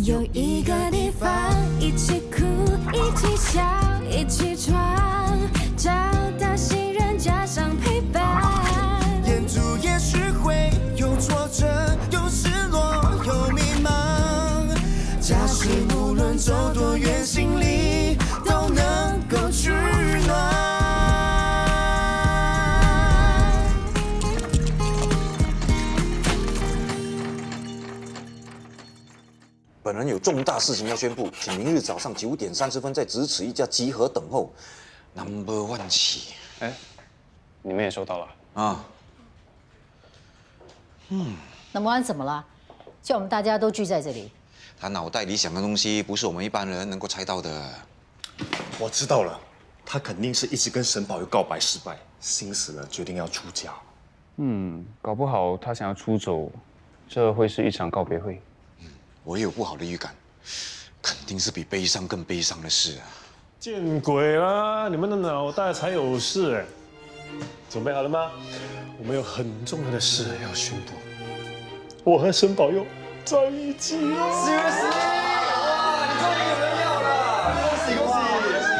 有一个地方，一起哭，一起笑，一起闯，找到信任加上陪伴。沿途也许会有挫折，有失落，有迷茫。假使无论走多远，心里都能够取暖。 本人有重大事情要宣布，请明日早上9点30分在咫尺一家集合等候。No.1起。哎，你们也收到了啊？No.1怎么了？叫我们大家都聚在这里。他脑袋里想的东西，不是我们一般人能够猜到的。我知道了，他肯定是一直跟沈宝佑告白失败，心死了，决定要出家。搞不好他想要出走，这会是一场告别会。 我也有不好的预感，肯定是比悲伤更悲伤的事啊！见鬼啦！你们的脑袋才有事哎！准备好了吗？我们有很重要的事要宣布，我和沈宝佑在一起了！是不是？哇，你终于有人要了！恭喜恭喜！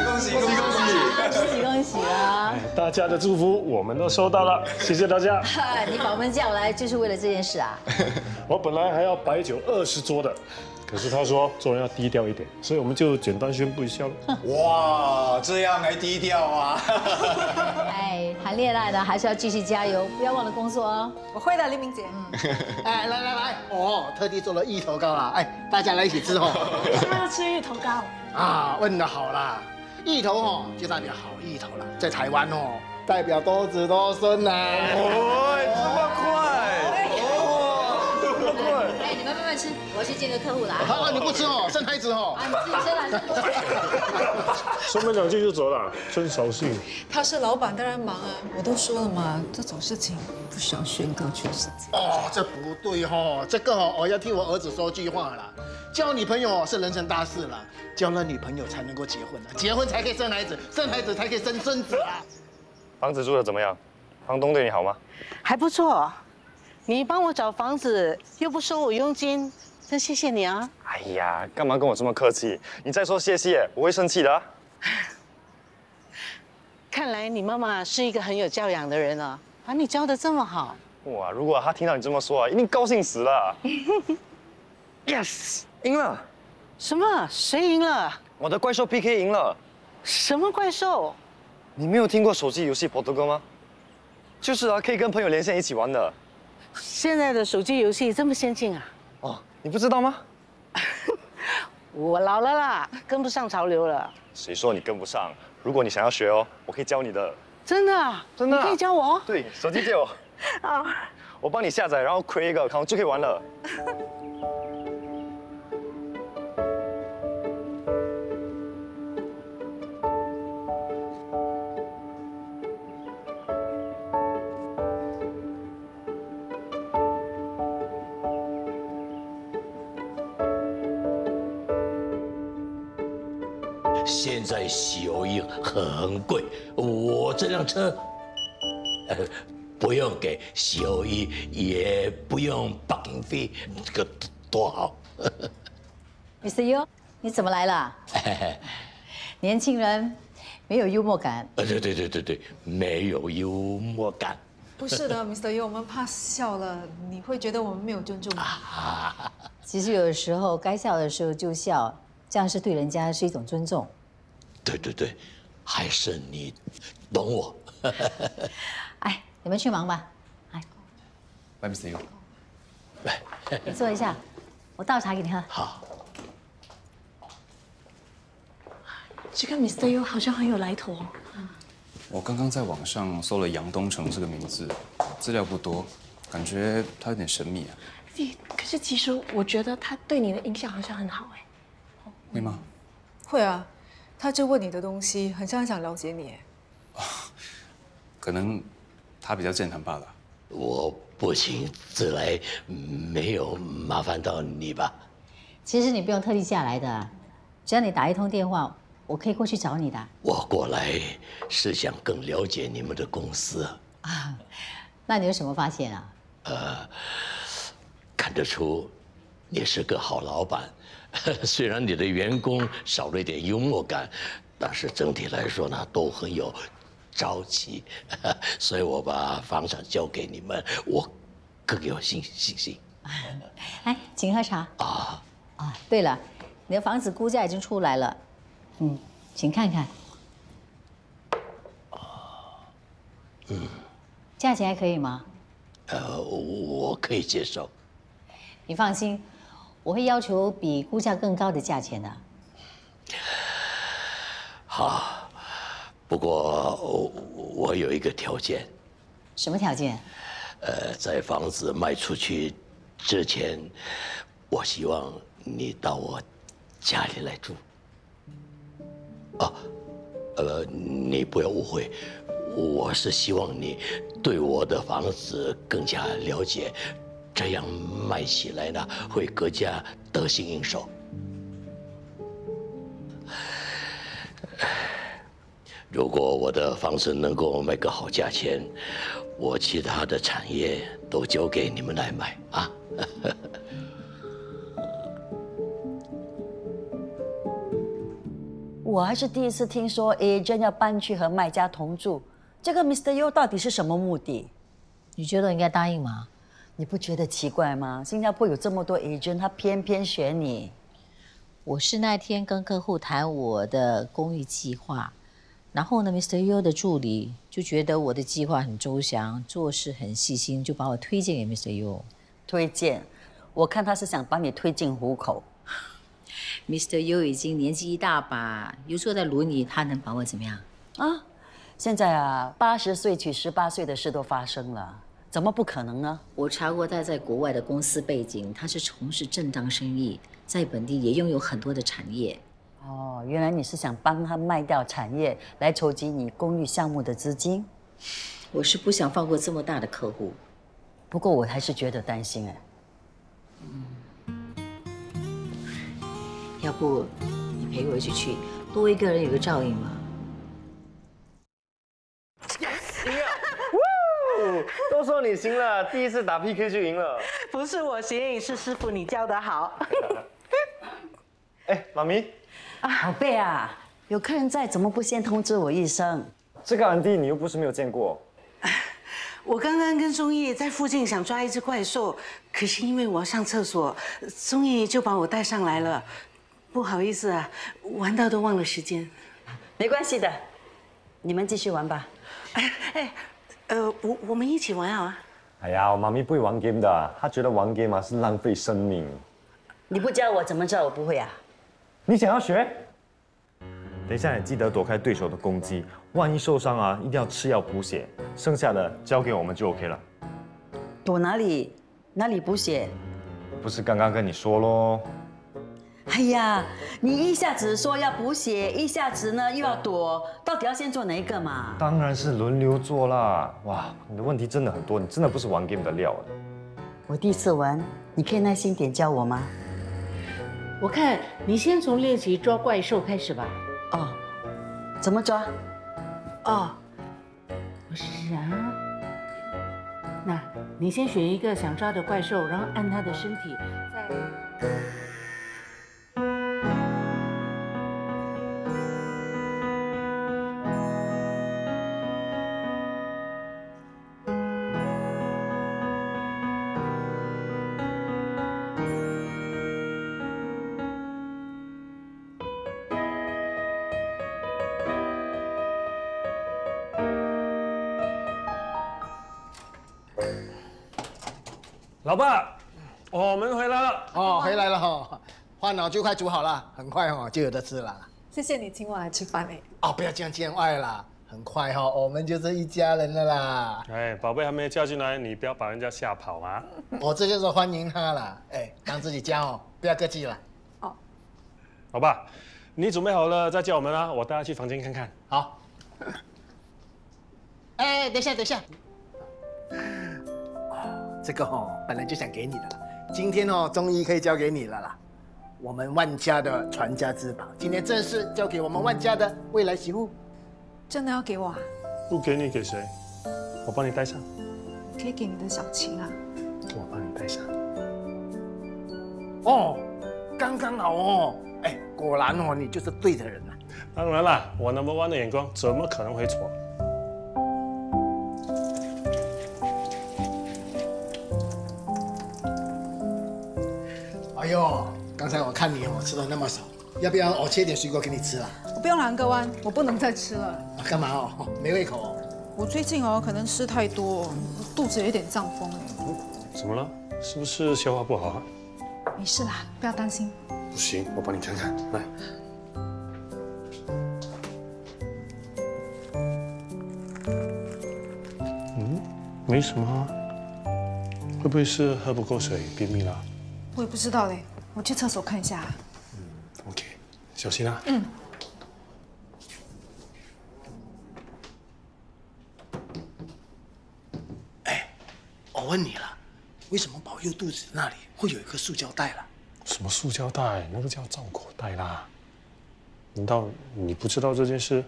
恭喜恭喜恭喜！恭喜恭喜啦！大家的祝福我们都收到了，谢谢大家。你把我们叫来就是为了这件事啊？我本来还要摆酒20桌的，可是他说做人要低调一点，所以我们就简单宣布一下了。哇，这样还低调啊！哎，谈恋爱的还是要继续加油，不要忘了工作哦。我会的，黎明姐。哎，来，哦，特地做了芋头糕啊！哎，大家来一起吃哦。要吃芋头糕啊，问得好啦，芋头哦就代表好芋头了，在台湾哦代表多子多孙呐。哦，这么快！哎，你们慢慢吃，我要去见个客户了。啊，你不吃哦，生孩子哦。啊，你自己生来。说没2句就走了，真扫兴。他是老板，当然忙啊。我都说了嘛，这种事情不需要宣告全世界。哦，这不对哈，这个哦，我要替我儿子说句话啦。交女朋友是人生大事啦，交了女朋友才能够结婚啊，结婚才可以生孩子，生孩子才可以生孙子啊。房子住的怎么样？房东对你好吗？还不错，你帮我找房子又不收我佣金，真谢谢你啊！哎呀，干嘛跟我这么客气？你再说谢谢，我会生气的啊。看来你妈妈是一个很有教养的人啊，把你教得这么好。哇，如果她听到你这么说啊，一定高兴死了。Yes， 赢了！什么？谁赢了？我的怪兽 PK 赢了。什么怪兽？你没有听过手机游戏 Potogo 吗？就是啊，可以跟朋友连线一起玩的。现在的手机游戏这么先进啊？哦，你不知道吗？我老了啦，跟不上潮流了。谁说你跟不上？如果你想要学哦，我可以教你的。真的啊？真的啊？你可以教我？对，手机借我。啊。我帮你下载，然后 create 一个 account 就可以玩了。现在小英很贵，我这辆车，不用给小英，也不用绑费，这个多好。Mr. Yu， 你怎么来了？年轻人没有幽默感。对，没有幽默感。不是的，Mr. Yu， 我们怕笑了，你会觉得我们没有尊重你。其实有的时候该笑的时候就笑，这样是对人家是一种尊重。对，还是你懂我。哎，你们去忙吧。哎，拜 Mr. Yu。来，你坐一下，我倒茶给你喝。好。这个 Mr. Yu 好像很有来头哦。我刚刚在网上搜了杨东城这个名字，资料不多，感觉他有点神秘啊。可是其实我觉得他对你的印象好像很好哎。会吗？会啊，他就问你的东西，很像想了解你哎。可能他比较健谈罢了。我不请自来，没有麻烦到你吧？其实你不用特地下来的，只要你打一通电话，我可以过去找你的。我过来是想更了解你们的公司那你有什么发现啊？看得出你是个好老板，虽然你的员工少了一点幽默感，但是整体来说呢，都很有朝气，所以我把房产交给你们，我更有信心。来，请喝茶。对了，你的房子估价已经出来了，请看看。价钱还可以吗？我可以接受。你放心，我会要求比估价更高的价钱的。好，不过我有一个条件。什么条件？在房子卖出去之前，我希望你到我家里来住。你不要误会，我是希望你对我的房子更加了解，这样卖起来呢会更加得心应手。如果我的房子能够卖个好价钱，我其他的产业都交给你们来买啊。我还是第一次听说 agent 要搬去和卖家同住，这个 Mr. Yu 到底是什么目的？你觉得应该答应吗？你不觉得奇怪吗？新加坡有这么多 agent， 他偏偏选你。我是那天跟客户谈我的公寓计划，然后呢 ，Mr. Yu 的助理就觉得我的计划很周详，做事很细心，就把我推荐给 Mr. Yu。推荐？我看他是想把你推进虎口。Mr. Yu 已经年纪一大把，又坐在轮椅，他能把我怎么样？现在80岁娶18岁的事都发生了，怎么不可能呢？我查过他在国外的公司背景，他是从事正当生意，在本地也拥有很多的产业。原来你是想帮他卖掉产业，来筹集你公寓项目的资金。我是不想放过这么大的客户，不过我还是觉得担心要不你陪我一起去，多一个人有个照应嘛。赢了！都说你行了，第一次打 PK 就赢了。不是我行，是师傅你教的好。妈咪，宝贝啊，有客人在，怎么不先通知我一声？这个安迪你又不是没有见过。我刚刚跟钟毅在附近想抓一只怪兽，可是因为我要上厕所，钟毅就把我带上来了。不好意思啊，玩到都忘了时间。没关系的，你们继续玩吧。我们一起玩啊。哎呀，我妈咪不会玩 game 的，她觉得玩 game 是浪费生命。你不教我怎么知道我不会啊？你想要学？等一下你记得躲开对手的攻击，万一受伤一定要吃药补血，剩下的交给我们就 OK 了。躲哪里？哪里补血？不是刚刚跟你说咯？哎呀，你一下子说要补血，一下子呢又要躲，到底要先做哪一个嘛？当然是轮流做啦！哇，你的问题真的很多，你真的不是玩 game 的料。我第一次玩，你可以耐心点教我吗？我看你先从练习抓怪兽开始吧。怎么抓？我试试啊。那你先选一个想抓的怪兽，然后按它的身体，再。老爸，我们回来了。回来了哈，花脑就快煮好了，很快就有得吃了。谢谢你请我来吃饭不要这样见外啦，很快我们就是一家人了啦。宝贝还没叫进来，你不要把人家吓跑啊！我这就是欢迎他啦，当自己家不要客气了。老爸，你准备好了再叫我们啊，我带他去房间看看。好。等一下。这个本来就想给你的啦，今天终于可以交给你了啦。我们万家的传家之宝，今天正式交给我们万家的未来媳妇。真的要给我啊？不给你给谁？我帮你带上。可以给你的小琴啊。我帮你带上。哦，刚刚好哦。哎，果然哦，你就是对的人啊。当然啦，我 No.1 的眼光怎么可能会错？哎呦，刚才我看你哦吃的那么少，要不要我切点水果给你吃啊？我不用了，哥湾，我不能再吃了。干嘛哦？没胃口哦？我最近可能吃太多，肚子有点胀风哎。怎么了？是不是消化不好啊？没事啦，不要担心。不行，我帮你看看，来。没什么啊，会不会是喝不够水便秘了？我也不知道嘞，我去厕所看一下。OK， 小心啊。哎，我问你了，为什么宝佑肚子那里会有一个塑胶袋了？什么塑胶袋？那个叫造口袋啦。难道你不知道这件事？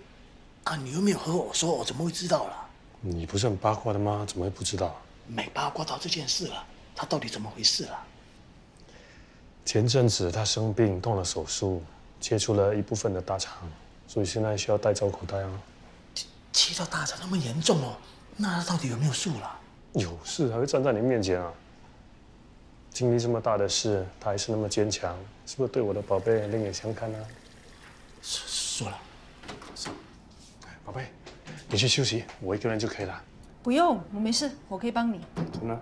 啊，你又没有和我说，我怎么会知道了？你不是很八卦的吗？怎么会不知道？没八卦到这件事了，他到底怎么回事了？前阵子他生病，动了手术，切除了一部分的大肠，所以现在需要戴造口袋啊。切到大肠那么严重哦，那他到底有没有事了？有事还会站在你面前啊？经历这么大的事，他还是那么坚强，是不是对我的宝贝另眼相看啊？说了，宝贝，你去休息，我一个人就可以了。不用，我没事，我可以帮你。真的？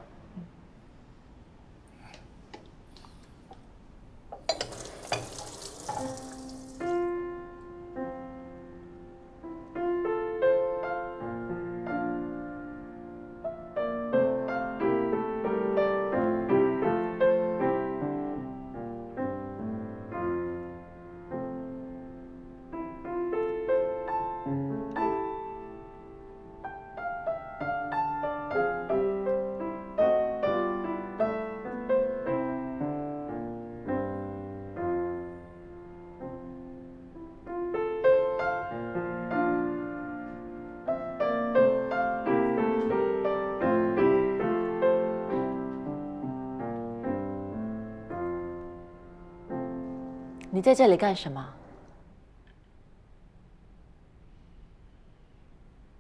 你在这里干什么？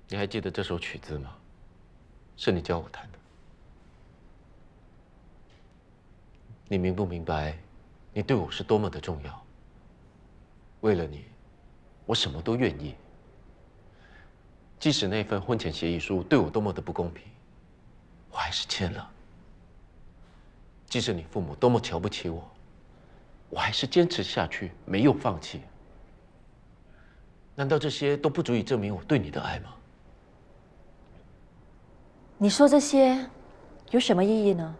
你还记得这首曲子吗？是你教我弹的。你明不明白，你对我是多么的重要？为了你，我什么都愿意。即使那份婚前协议书对我多么的不公平，我还是签了。即使你父母多么瞧不起我，我还是坚持下去，没有放弃。难道这些都不足以证明我对你的爱吗？你说这些有什么意义呢？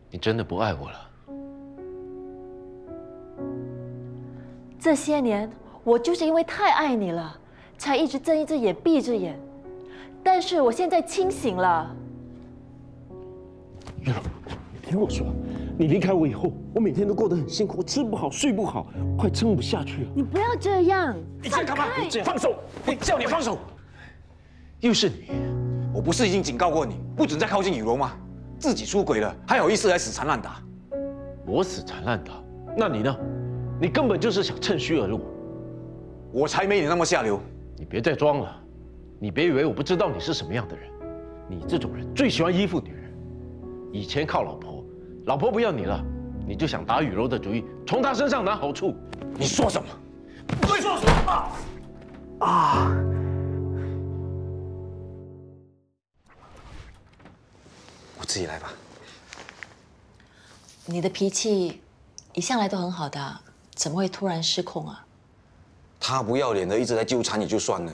你真的不爱我了？这些年，我就是因为太爱你了，才一直睁一只眼闭一只眼。但是我现在清醒了。月老，你听我说，你离开我以后，我每天都过得很辛苦，吃不好，睡不好，快撑不下去了。你不要这样！你在干嘛？放手！我叫你放手！又是你！我不是已经警告过你，不准再靠近雨柔吗？自己出轨了，还好意思来死缠烂打？我死缠烂打？那你呢？你根本就是想趁虚而入。我才没你那么下流！你别再装了，你别以为我不知道你是什么样的人。你这种人最喜欢依附女人。以前靠老婆，老婆不要你了，你就想打雨柔的主意，从她身上拿好处。你说什么？你说什么？啊！我自己来吧。你的脾气一向来都很好的，怎么会突然失控啊？他不要脸的一直在纠缠你就算了，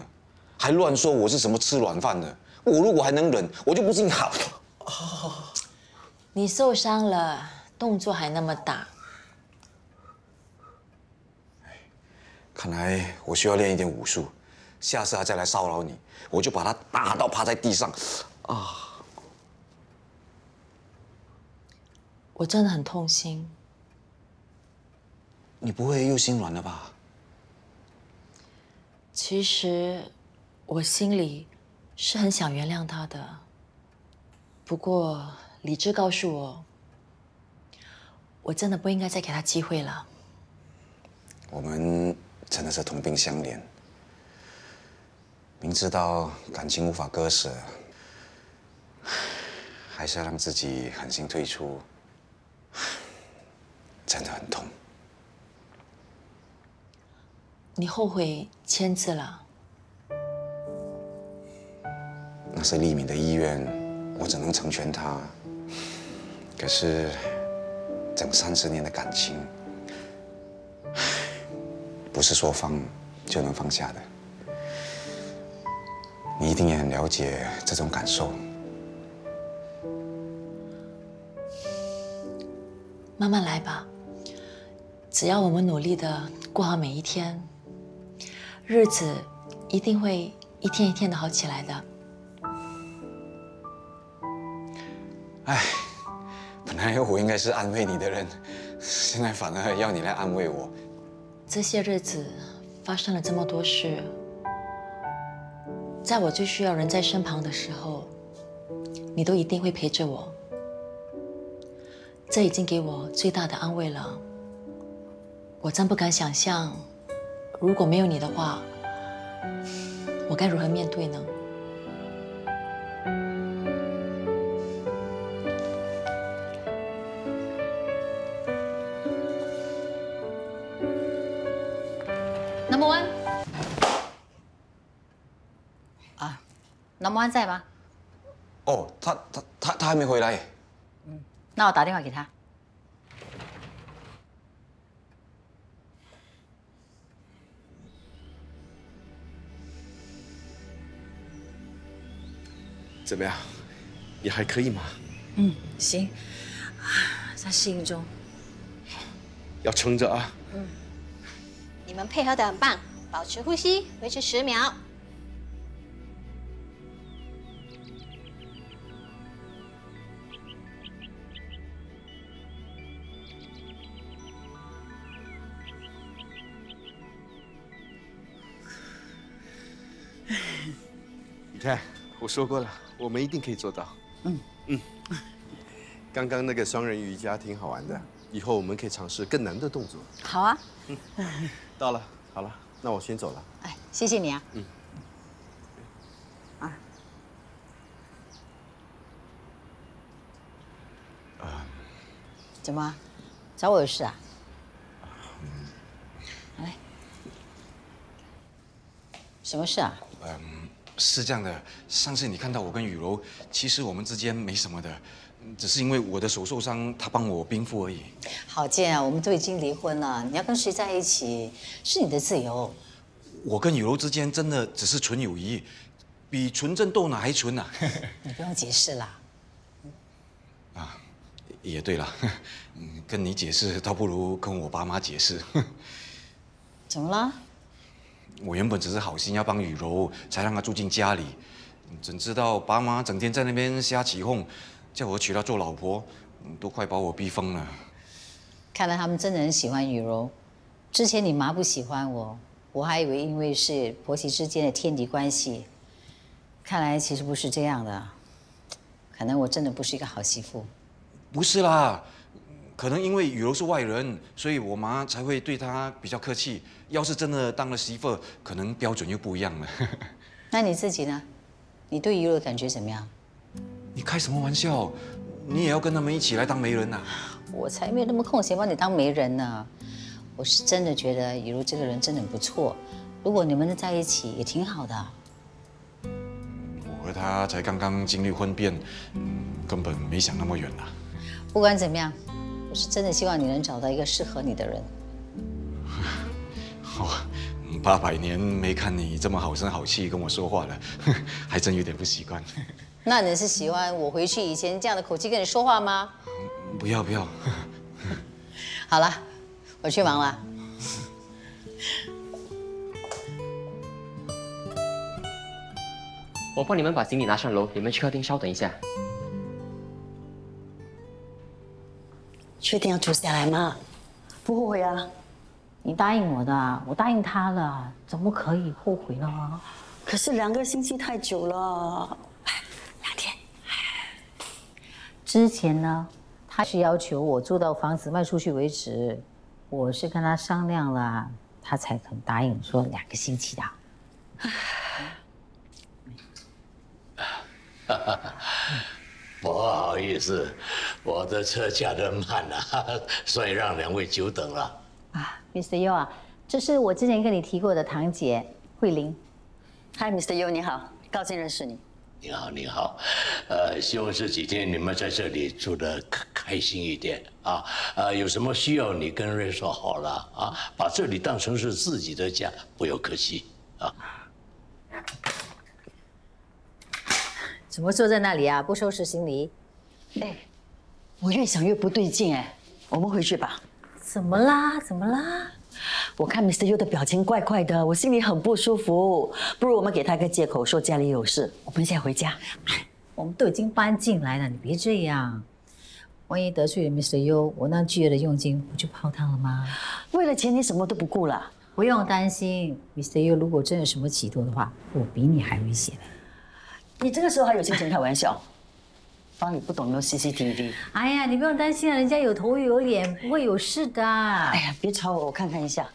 还乱说我是什么吃软饭的。我如果还能忍，我就不信好。你受伤了，动作还那么大。看来我需要练一点武术，下次他再来骚扰你，我就把他打到趴在地上。啊！我真的很痛心。你不会又心软了吧？其实我心里是很想原谅他的。不过理智告诉我，我真的不应该再给他机会了。我们真的是同病相怜，明知道感情无法割舍，还是要让自己狠心退出，真的很痛。你后悔签字了？那是丽敏的意愿，我只能成全她。可是，整30年的感情，不是说放就能放下的。你一定也很了解这种感受。慢慢来吧，只要我们努力的过好每一天，日子一定会一天一天的好起来的。哎，本来我应该是安慰你的人，现在反而要你来安慰我。这些日子发生了这么多事，在我最需要人在身旁的时候，你都一定会陪着我。这已经给我最大的安慰了。我真不敢想象，如果没有你的话，我该如何面对呢？Number One， 啊 ，Number One 在吗？哦，他还没回来。那我打电话给他。怎么样？也还可以嘛。行，在适应中。要撑着啊。你们配合得很棒，保持呼吸，维持10秒。你看，我说过了，我们一定可以做到。刚刚那个双人瑜伽挺好玩的，以后我们可以尝试更难的动作。好啊。到了，好了，那我先走了。哎，谢谢你啊。怎么？找我有事啊？来，什么事啊？是这样的，上次你看到我跟雨柔，其实我们之间没什么的，只是因为我的手受伤，他帮我冰敷而已。郝建啊，我们都已经离婚了，你要跟谁在一起是你的自由。我跟雨柔之间真的只是纯友谊，比纯正豆奶还纯啊！你不用解释啦。也对了，跟你解释倒不如跟我爸妈解释。怎么了？我原本只是好心要帮雨柔，才让她住进家里，怎知道爸妈整天在那边瞎起哄，叫我娶她做老婆，都快把我逼疯了。看来他们真的很喜欢雨柔。之前你妈不喜欢我，我还以为因为是婆媳之间的天敌关系，看来其实不是这样的。可能我真的不是一个好媳妇。不是啦，可能因为雨柔是外人，所以我妈才会对她比较客气。要是真的当了媳妇，可能标准又不一样了。那你自己呢？你对雨柔的感觉怎么样？你开什么玩笑？你也要跟他们一起来当媒人呐？我才没有那么空闲把你当媒人呢。我是真的觉得雨柔这个人真的很不错，如果你们能在一起也挺好的。我和她才刚刚经历婚变，根本没想那么远啦。不管怎么样，我是真的希望你能找到一个适合你的人。800年没看你这么好声好气跟我说话了，还真有点不习惯。那你是喜欢我回去以前这样的口气跟你说话吗？不要。好了，我去忙了。我帮你们把行李拿上楼，你们去客厅稍等一下。确定要住下来吗？不后悔啊？你答应我的，我答应他了，怎么可以后悔呢？可是2个星期太久了。2天。之前呢，他是要求我做到房子卖出去为止，我是跟他商量了，他才肯答应，说2个星期的。不好意思，我的车驾得慢了，所以让2位久等了。Mr. Yu 啊，这是我之前跟你提过的堂姐慧玲。Hi Mr. Yu， 你好，高兴认识你。你好，你好，希望这几天你们在这里住得开心一点啊！有什么需要你跟瑞说好了啊，把这里当成是自己的家，不要客气啊。怎么坐在那里啊？不收拾行李？哎，我越想越不对劲哎，我们回去吧。怎么啦？怎么啦？我看 Mr. Yu 的表情怪怪的，我心里很不舒服。不如我们给他个借口，说家里有事，我们现在回家。我们都已经搬进来了，你别这样。万一得罪了 Mr. Yu， 我那巨额的佣金不就泡汤了吗？为了钱，你什么都不顾了。不用担心 ，Mr. Yu 如果真有什么企图的话，我比你还危险。你这个时候还有心情开玩笑？方宇不懂用 CCTV。哎呀，你不用担心啊，人家有头有脸，不会有事的。哎呀，别吵我，我看看一下。